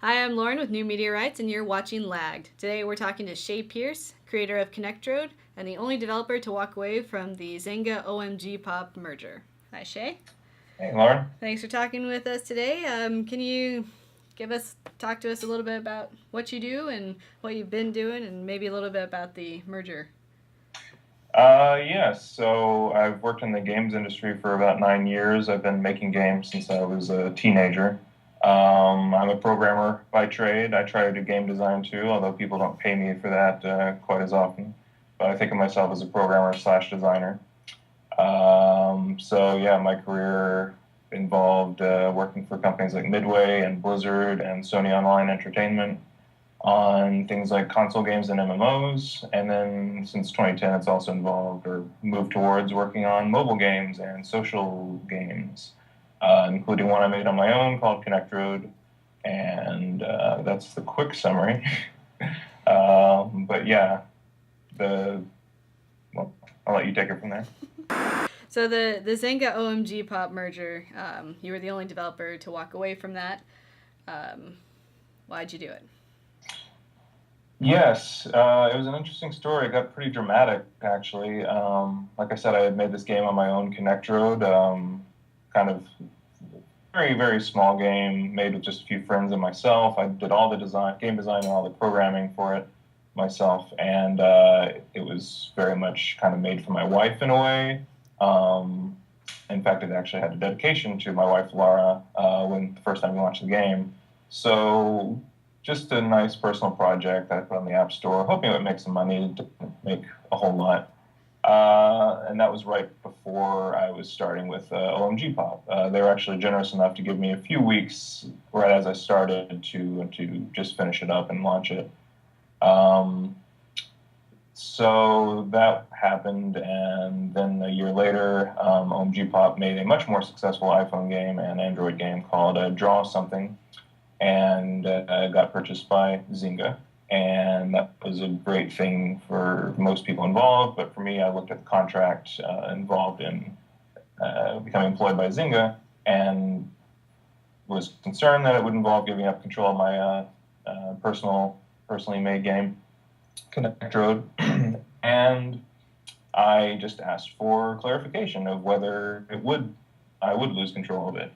Hi, I'm Lauren with New Media Rights, and you're watching Lagged. Today we're talking to Shay Pierce, creator of Connectrode, and the only developer to walk away from the Zynga OMGPOP merger. Hi, Shay. Hey, Lauren. Thanks for talking with us today. Can you talk to us a little bit about what you do and what you've been doing, and maybe a little bit about the merger? Yes, so I've worked in the games industry for about 9 years. I've been making games since I was a teenager. I'm a programmer by trade. I try to do game design too, although people don't pay me for that quite as often. But I think of myself as a programmer slash designer. So yeah, my career involved working for companies like Midway and Blizzard and Sony Online Entertainment on things like console games and MMOs. And then since 2010, it's also involved or moved towards working on mobile games and social games, including one I made on my own called Connect Road. And that's the quick summary. But yeah, the well, I'll let you take it from there. So the Zynga OMGPOP merger, you were the only developer to walk away from that. Why'd you do it? Yes, it was an interesting story. It got pretty dramatic, actually. Like I said, I had made this game on my own, Connect Road, kind of very, very small game made with just a few friends and myself. I did all the design, game design, and all the programming for it myself, and it was very much kind of made for my wife in a way. Um, in fact, it actually had a dedication to my wife Laura when the first time we launched the game. So just a nice personal project that I put on the App Store, hoping it would make some money. It didn't make a whole lot. And that was right before I was starting with OMG Pop. They were actually generous enough to give me a few weeks right as I started to just finish it up and launch it. Um, so that happened, and then a year later, OMG Pop made a much more successful iPhone game and Android game called Draw Something, and got purchased by Zynga. And that was a great thing for most people involved. But for me, I looked at the contract involved in becoming employed by Zynga and was concerned that it would involve giving up control of my personally made game, Connect Road. And I just asked for clarification of whether I would lose control of it,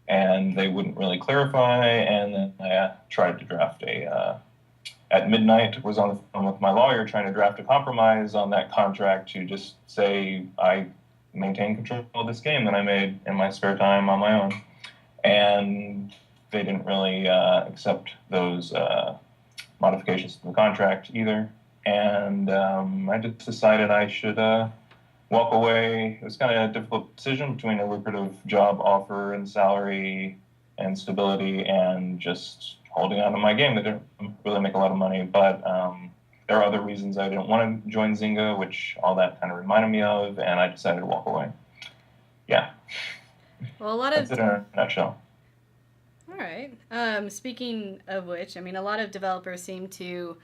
and they wouldn't really clarify. And then I tried to draft at midnight, was on the phone with my lawyer trying to draft a compromise on that contract to just say I maintain control of this game that I made in my spare time on my own. And they didn't really accept those modifications to the contract either. And I just decided I should walk away. It was kind of a difficult decision between a lucrative job offer and salary and stability and just holding on to my game that didn't really make a lot of money. But there are other reasons I didn't want to join Zynga, which all that kind of reminded me of, and I decided to walk away. Yeah, Well, a lot that's of it in a nutshell. All right. Speaking of which, I mean, a lot of developers seem to